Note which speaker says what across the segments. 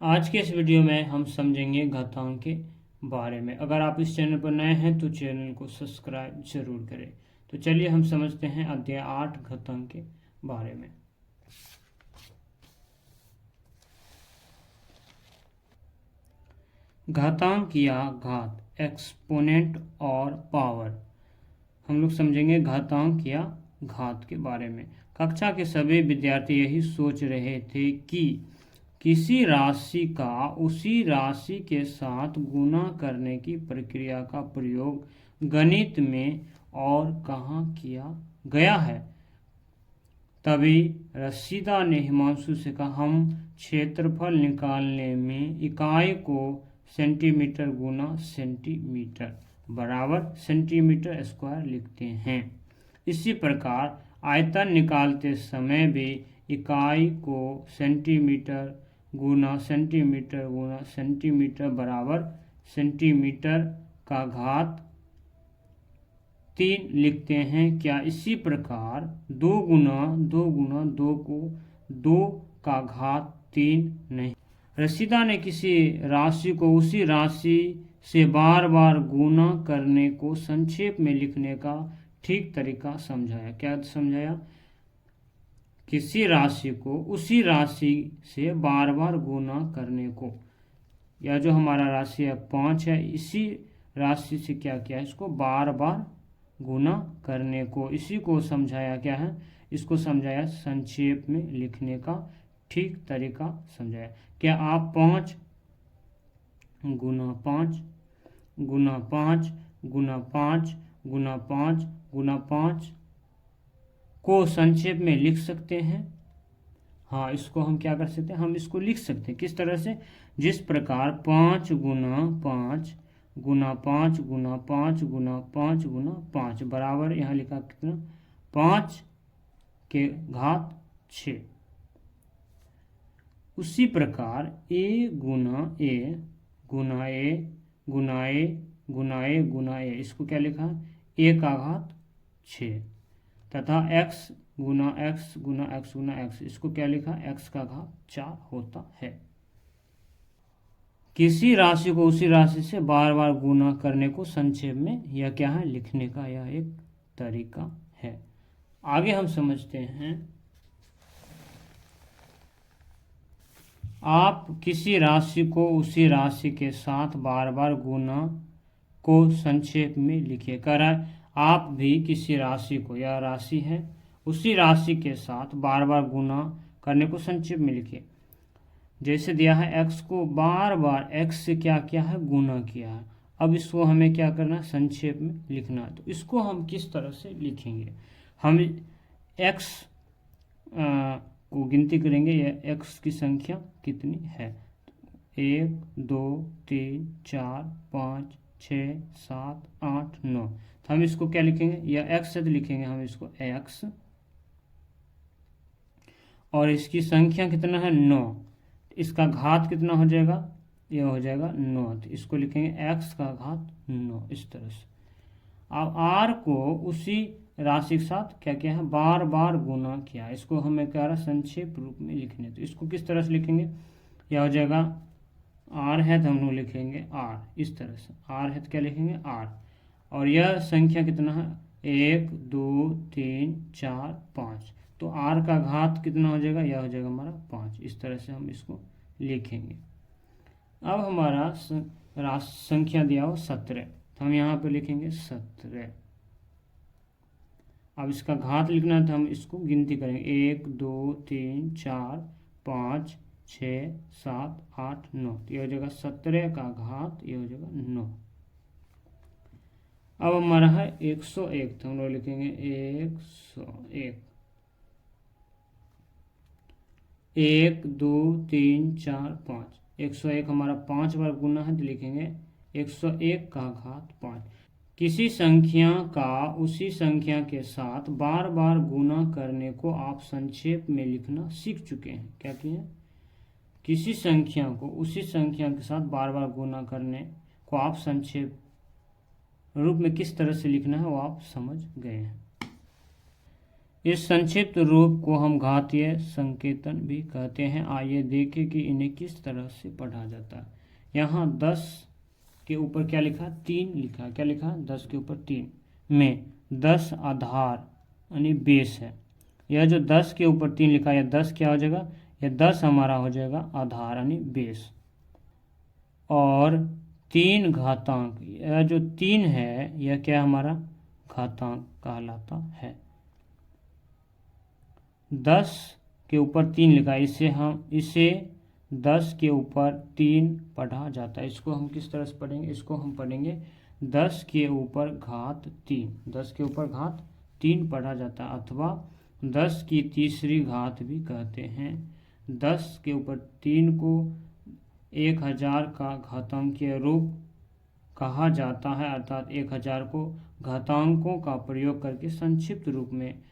Speaker 1: आज के इस वीडियो में हम समझेंगे घातांक के बारे में। अगर आप इस चैनल पर नए हैं तो चैनल को सब्सक्राइब जरूर करें। तो चलिए हम समझते हैं अध्याय 8 घातांक के बारे में। घातांक या घात, एक्सपोनेंट और पावर। हम लोग समझेंगे घातांक या घात के बारे में। कक्षा के सभी विद्यार्थी यही सोच रहे थे कि किसी राशि का उसी राशि के साथ गुणा करने की प्रक्रिया का प्रयोग गणित में और कहाँ किया गया है। तभी रशीदा ने हिमांशु से कहा, हम क्षेत्रफल निकालने में इकाई को सेंटीमीटर गुना सेंटीमीटर बराबर सेंटीमीटर स्क्वायर लिखते हैं। इसी प्रकार आयतन निकालते समय भी इकाई को सेंटीमीटर गुना सेंटीमीटर बराबर सेंटीमीटर का घात 3 लिखते हैं। क्या इसी प्रकार 2 गुना 2 को 2 का घात 3 नहीं। रशीदा ने किसी राशि को उसी राशि से बार बार गुना करने को संक्षेप में लिखने का ठीक तरीका समझाया। क्या समझाया? किसी राशि को उसी राशि से बार बार गुना करने को, या जो हमारा राशि है 5 है, इसी राशि से क्या किया, इसको बार बार गुना करने को, इसी को समझाया। क्या है? इसको समझाया संक्षेप में लिखने का ठीक तरीका समझाया। क्या आप 5 गुना 5 गुना 5 गुना 5 गुना 5 गुना 5 को संक्षेप में लिख सकते हैं? हाँ, इसको हम क्या कर सकते हैं, हम इसको लिख सकते हैं। किस तरह से? जिस प्रकार 5 गुना 5 गुना 5 गुना 5 गुना 5 गुना 5 बराबर, यहाँ लिखा कितना, 5 के घात 6। उसी प्रकार a Guna a Guna a Guna a Guna a Guna a, इसको क्या लिखा, a का घात 6, तथा x गुना x गुना x गुना x, इसको क्या लिखा, x का घात 4 होता है। किसी राशि को उसी राशि से बार बार गुना करने को संक्षेप में यह क्या है, लिखने का यह एक तरीका है। आगे हम समझते हैं, आप किसी राशि को उसी राशि के साथ बार बार गुना को संक्षेप में लिखिए। कह रहा है आप भी किसी राशि को, यह राशि है, उसी राशि के साथ बार बार गुना करने को संक्षेप में लिखिए। जैसे दिया है x को बार बार x से क्या किया है, गुना किया है। अब इसको हमें क्या करना है, संक्षेप में लिखना है। तो इसको हम किस तरह से लिखेंगे, हम x को गिनती करेंगे, यह x की संख्या कितनी है, 1 2 3 4 5 6 7 8 9। तो हम इसको क्या लिखेंगे, यह x से तो लिखेंगे हम इसको x, और इसकी संख्या कितना है 9, इसका घात कितना हो जाएगा, यह हो जाएगा 9, तो इसको लिखेंगे x का घात 9 इस तरह से। अब r को उसी राशि के साथ क्या किया है, बार बार गुना किया, इसको हमें क्या रहा, संक्षेप रूप में लिखने। तो इसको किस तरह से लिखेंगे, यह हो जाएगा r है तो हम लोग लिखेंगे r इस तरह से, r है तो क्या लिखेंगे r, और यह संख्या कितना है 1 2 3 4 5, तो r का घात कितना हो जाएगा, यह हो जाएगा हमारा 5। इस तरह से हम इसको लिखेंगे। अब हमारा संख्या दिया हो 17, तो हम यहाँ पे लिखेंगे 17। अब इसका घात लिखना है तो हम इसको गिनती करेंगे, 1 2 3 4 5 6 7 8 9, तो यह हो जाएगा 17 का घात, यह हो जाएगा 9। अब हमारा है 101, तो हम लोग लिखेंगे 101, 1 2 3 4 5, 101 हमारा 5 बार गुना है तो लिखेंगे 101 का घात 5। किसी संख्या का उसी संख्या के साथ बार बार गुना करने को आप संक्षेप में लिखना सीख चुके हैं। क्या किए, किसी संख्या को उसी संख्या के साथ बार बार गुना करने को आप संक्षेप रूप में किस तरह से लिखना है वो आप समझ गए हैं। इस संक्षिप्त रूप को हम घातीय संकेतन भी कहते हैं। आइए देखें कि इन्हें किस तरह से पढ़ा जाता है। यहाँ 10 के ऊपर क्या लिखा, 3 लिखा। क्या लिखा, 10 के ऊपर 3 में 10 आधार यानी बेस है। यह जो 10 के ऊपर 3 लिखा है, 10 क्या हो जाएगा, यह 10 हमारा हो जाएगा आधार यानी बेस। और 3 घातांक, यह जो 3 है यह क्या हमारा घातांक कहलाता है। 10 के ऊपर 3 लिखा है, इसे 10 के ऊपर 3 पढ़ा जाता है। इसको हम किस तरह से पढ़ेंगे, इसको हम पढ़ेंगे 10 के ऊपर घात 3। 10 के ऊपर घात 3 पढ़ा जाता है, अथवा 10 की तीसरी घात भी कहते हैं। 10 के ऊपर 3 को 1000 का घातांकीय रूप कहा जाता है, अर्थात 1000 को घातांकों का प्रयोग करके संक्षिप्त रूप में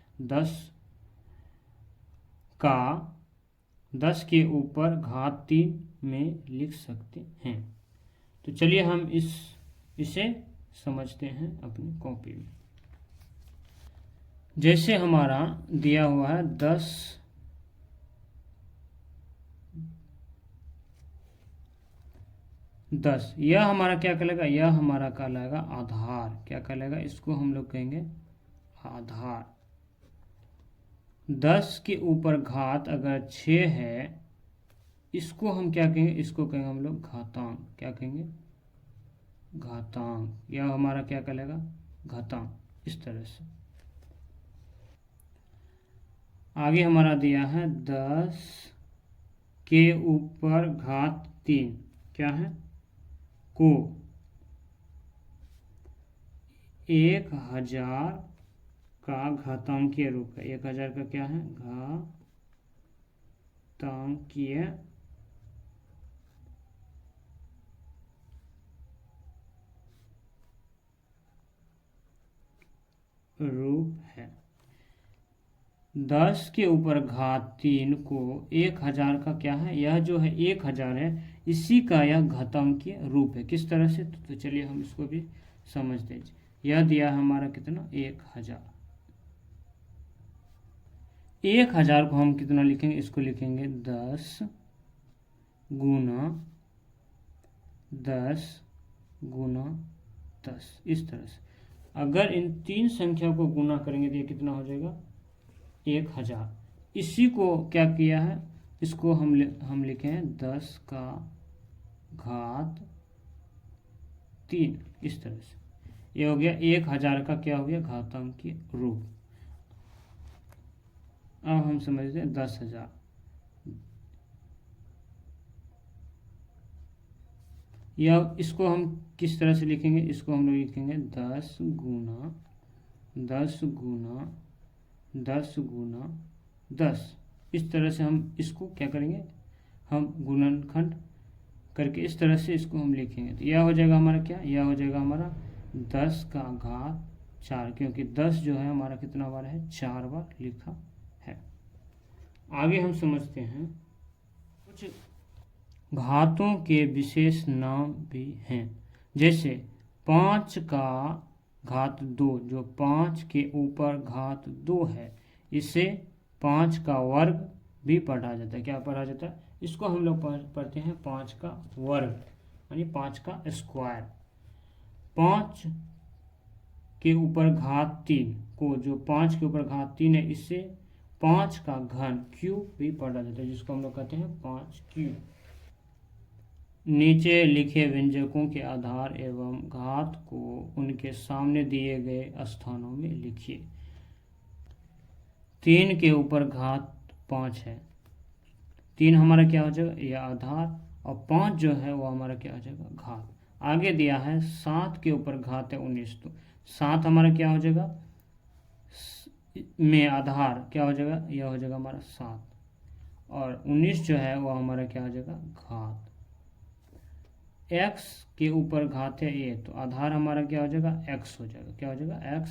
Speaker 1: 10 के ऊपर घात 3 में लिख सकते हैं। तो चलिए हम इसे समझते हैं अपनी कॉपी में। जैसे हमारा दिया हुआ है 10 यह हमारा क्या कहलाएगा, यह हमारा कहलाएगा आधार। क्या कहलाएगा, इसको हम लोग कहेंगे आधार। 10 के ऊपर घात अगर 6 है, इसको हम क्या कहेंगे, इसको कहेंगे हम लोग घातांक। क्या कहेंगे, घातांक। यह हमारा क्या कहलाएगा, घातांक। इस तरह से आगे हमारा दिया है 10 के ऊपर घात 3 क्या है, को 1000 का घातांकीय रूप है। 1000 का क्या है, घातांकीय रूप है। 10 के ऊपर घात 3 को 1000 का क्या है, यह जो है 1000 है, इसी का यह घातांकीय रूप है। किस तरह से, तो चलिए हम इसको भी समझते हैं। यह दिया हमारा कितना, 1000। 1000 को हम कितना लिखेंगे, इसको लिखेंगे 10 गुना 10 गुना 10। इस तरह से अगर इन 3 संख्या को गुना करेंगे तो ये कितना हो जाएगा, 1000। इसी को क्या किया है, इसको हम लिखे हैं 10 का घात 3। इस तरह से ये हो गया 1000 का क्या हो गया, घातांकीय रूप। अब हम समझते हैं 10,000। या इसको हम किस तरह से लिखेंगे, इसको हम लोग लिखेंगे 10 गुना 10 गुना 10 गुना 10। इस तरह से हम इसको क्या करेंगे, हम गुणनखंड करके इस तरह से इसको हम लिखेंगे। तो यह हो जाएगा हमारा क्या, यह हो जाएगा हमारा 10 का घात 4, क्योंकि 10 जो है हमारा कितना बार है, 4 बार लिखा है। आगे हम समझते हैं कुछ घातों के विशेष नाम भी हैं। जैसे 5 का घात 2, जो 5 के ऊपर घात 2 है, इसे 5 का वर्ग भी पढ़ा जाता है। क्या पढ़ा जाता है, इसको हम लोग पढ़ते हैं 5 का वर्ग यानी 5 का स्क्वायर। 5 के ऊपर घात 3 को, जो 5 के ऊपर घात 3 है, इससे 5 का घन क्यूब भी पढ़ा जाता है, जिसको हम लोग कहते हैं 5 क्यूब। नीचे लिखे व्यंजकों के आधार एवं घात को उनके सामने दिए गए स्थानों में लिखिए। 3 के ऊपर घात 5 है, 3 हमारा क्या हो जाएगा, यह आधार, और 5 जो है वो हमारा क्या हो जाएगा, घात। आगे दिया है 7 के ऊपर घात है 19, तो 7 हमारा क्या हो जाएगा, में आधार क्या हो जाएगा, यह हो जाएगा हमारा 7, और 19 जो है वो हमारा क्या हो जाएगा, घात। x के ऊपर घात है a, तो आधार हमारा क्या हो जाएगा, x हो जाएगा। क्या हो जाएगा, x,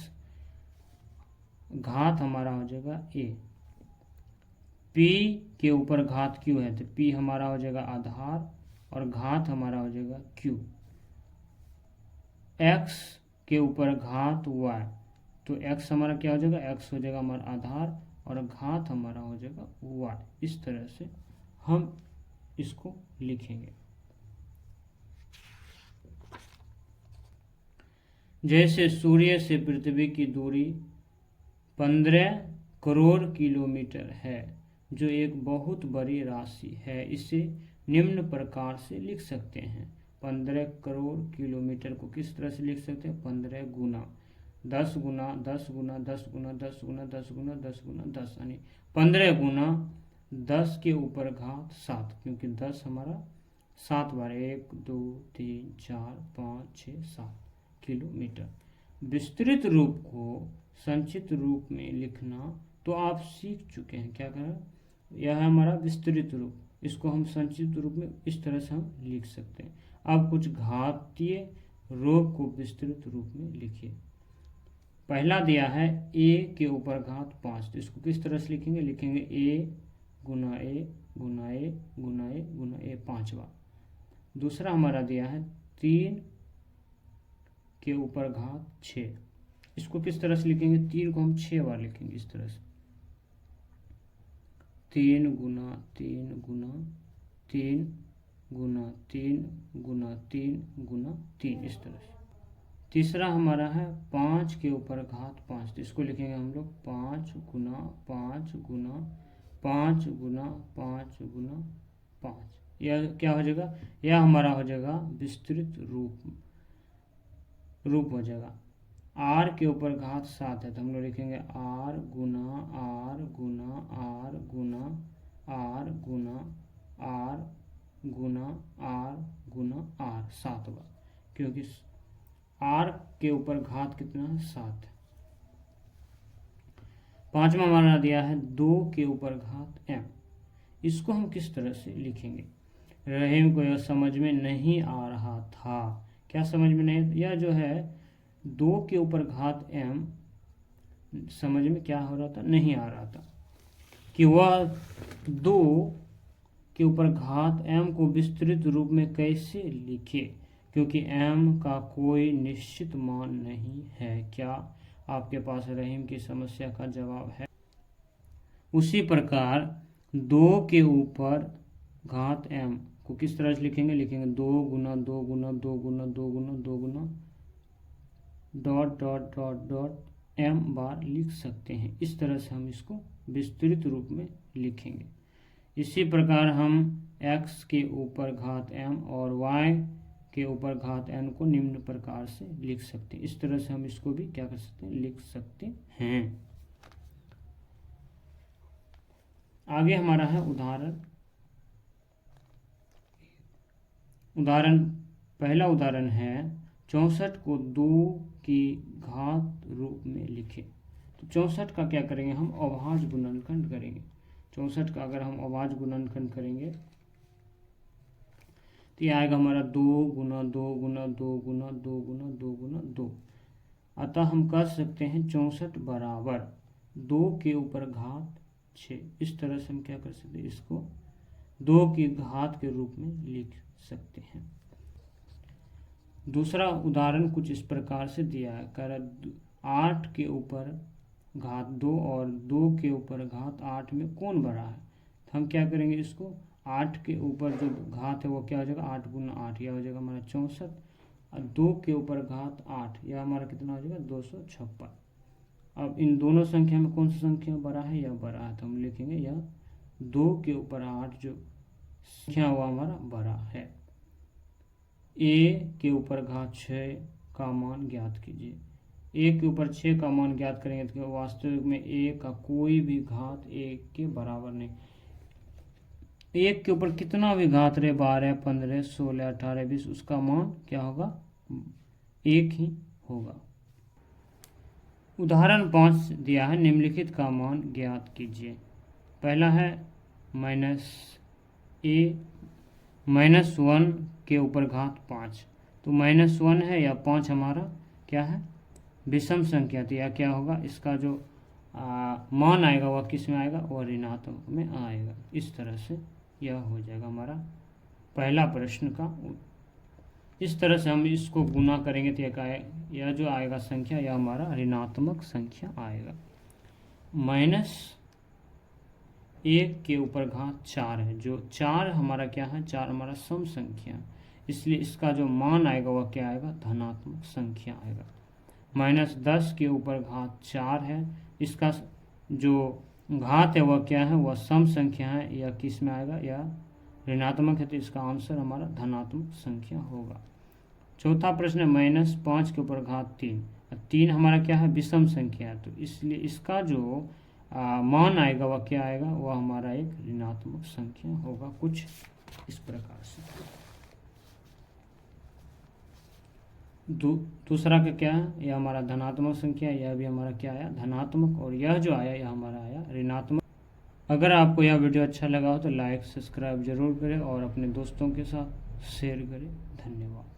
Speaker 1: घात हमारा हो जाएगा a। p के ऊपर घात q है, तो p हमारा हो जाएगा आधार, और घात हमारा हो जाएगा q। x के ऊपर घात y, तो x हमारा क्या हो जाएगा, x हो जाएगा हमारा आधार और घात हमारा हो जाएगा y। इस तरह से हम इसको लिखेंगे। जैसे सूर्य से पृथ्वी की दूरी 15 करोड़ किलोमीटर है, जो एक बहुत बड़ी राशि है, इसे निम्न प्रकार से लिख सकते हैं। 15 करोड़ किलोमीटर को किस तरह से लिख सकते हैं, 15 गुना 10 गुना 10 गुना 10 गुना 10 गुना 10 गुना 10 गुना 10, यानी 15 गुना 10 के ऊपर घात 7, क्योंकि 10 हमारा 7 बार 1 2 3 4 5 6 7 किलोमीटर। विस्तृत रूप को संक्षिप्त रूप में लिखना तो आप सीख चुके हैं। क्या करें, यह है हमारा विस्तृत रूप, इसको हम संक्षिप्त रूप में इस तरह से हम लिख सकते हैं। अब कुछ घातीय रोग को विस्तृत रूप में लिखिए। पहला दिया है a के ऊपर घात 5, तो इसको किस तरह से लिखेंगे, लिखेंगे a Guna a Guna a Guna a Guna a 5 बार। दूसरा हमारा दिया है 3 के ऊपर घात 6, इसको किस तरह से लिखेंगे, 3 को हम 6 बार लिखेंगे इस तरह से, 3 गुना 3 गुना 3 गुना 3 गुना 3 गुना 3, इस तरह से। तीसरा हमारा है 5 के ऊपर घात 5, तो इसको लिखेंगे हम लोग 5 गुना 5 गुना 5 गुना 5 गुना 5। यह क्या हो जाएगा, यह हमारा हो जाएगा विस्तृत रूप हो जाएगा। r के ऊपर घात 7 है, तो हम लोग लिखेंगे r गुना r गुना r गुना r गुना r गुना r गुना r 7 बार, क्योंकि r के ऊपर घात कितना है, 7। पांचवा हमारा दिया है 2 के ऊपर घात m, इसको हम किस तरह से लिखेंगे। रहीम को यह समझ में नहीं आ रहा था। क्या समझ में नहीं, यह जो है 2 के ऊपर घात m समझ में क्या हो रहा था, नहीं आ रहा था कि वह 2 के ऊपर घात m को विस्तृत रूप में कैसे लिखे, क्योंकि m का कोई निश्चित मान नहीं है। क्या आपके पास रहीम की समस्या का जवाब है। उसी प्रकार 2 के ऊपर घात m को किस तरह से लिखेंगे, लिखेंगे 2 गुना 2 गुना 2 गुना 2 गुना 2 गुना dot dot dot dot m बार लिख सकते हैं। इस तरह से हम इसको विस्तृत रूप में लिखेंगे। इसी प्रकार हम x के ऊपर घात m और y के ऊपर घात n को निम्न प्रकार से लिख सकते हैं। इस तरह से हम इसको भी क्या कर सकते हैं, लिख सकते हैं। आगे हमारा है उदाहरण। पहला उदाहरण है 64 को 2 की घात रूप में लिखें। तो 64 का क्या करेंगे, हम अभाज्य गुणनखंड करेंगे। 64 का अगर हम अभाज्य गुणनखंड करेंगे तो यह आएगा हमारा 2 गुना 2 गुना 2 गुना 2 गुना 2 गुना 2। अतः हम कह सकते हैं 64 बराबर 2 के ऊपर घात 6। इस तरह से हम क्या कर सकते हैं, इसको 2 की घात के रूप में लिख सकते हैं। दूसरा उदाहरण कुछ इस प्रकार से दिया है, कह रहा 8 के ऊपर घात 2 और 2 के ऊपर घात 8 में कौन बड़ा है। तो हम क्या करेंगे, इसको 8 के ऊपर जो घात है वो क्या हो जाएगा, 8 गुना 8, यह हो जाएगा हमारा 64, और 2 के ऊपर घात 8 यह हमारा कितना हो जाएगा 256। अब इन दोनों संख्या में कौन सा संख्या बड़ा है, यह बड़ा है, तो हम लिखेंगे यह 2 के ऊपर 8 जो संख्या हुआ हमारा बड़ा है। a के ऊपर घात 6 का मान ज्ञात कीजिए। a के ऊपर 6 का मान ज्ञात करेंगे तो वास्तविक में a का कोई भी घात 1 के बराबर नहीं। 1 के ऊपर कितना भी घात रहे, 12 15 16 18 20, उसका मान क्या होगा, 1 ही होगा। उदाहरण 5 दिया है, निम्नलिखित का मान ज्ञात कीजिए। पहला है -1 के ऊपर घात 5, तो -1 है या 5 हमारा क्या है, विषम संख्या, तो यह क्या होगा, इसका जो मान आएगा वह किस में आएगा, वह ऋणात्मक में आएगा। इस तरह से यह हो जाएगा हमारा पहला प्रश्न का इस तरह से हम इसको गुना करेंगे तो यह जो आएगा संख्या, यह हमारा ऋणात्मक संख्या आएगा। -1 के ऊपर घात 4 है, जो 4 हमारा क्या है, 4 हमारा सम संख्या, इसलिए इसका जो मान आएगा वह क्या आएगा, धनात्मक संख्या आएगा। -10 के ऊपर घात 4 है, इसका जो घात है वह क्या है, वह सम संख्या है, यह किस में आएगा, यह ऋणात्मक है, तो इसका आंसर हमारा धनात्मक संख्या होगा। चौथा प्रश्न है -5 के ऊपर घात 3। 3 हमारा क्या है, विषम संख्या है, तो इसलिए इसका जो मान आएगा वह क्या आएगा, वह हमारा एक ऋणात्मक संख्या होगा, कुछ इस प्रकार से। दूसरा का क्या है, यह हमारा धनात्मक संख्या, यह भी हमारा क्या आया, धनात्मक, और यह जो आया यह हमारा आया ऋणात्मक। अगर आपको यह वीडियो अच्छा लगा हो तो लाइक सब्सक्राइब जरूर करें और अपने दोस्तों के साथ शेयर करें। धन्यवाद।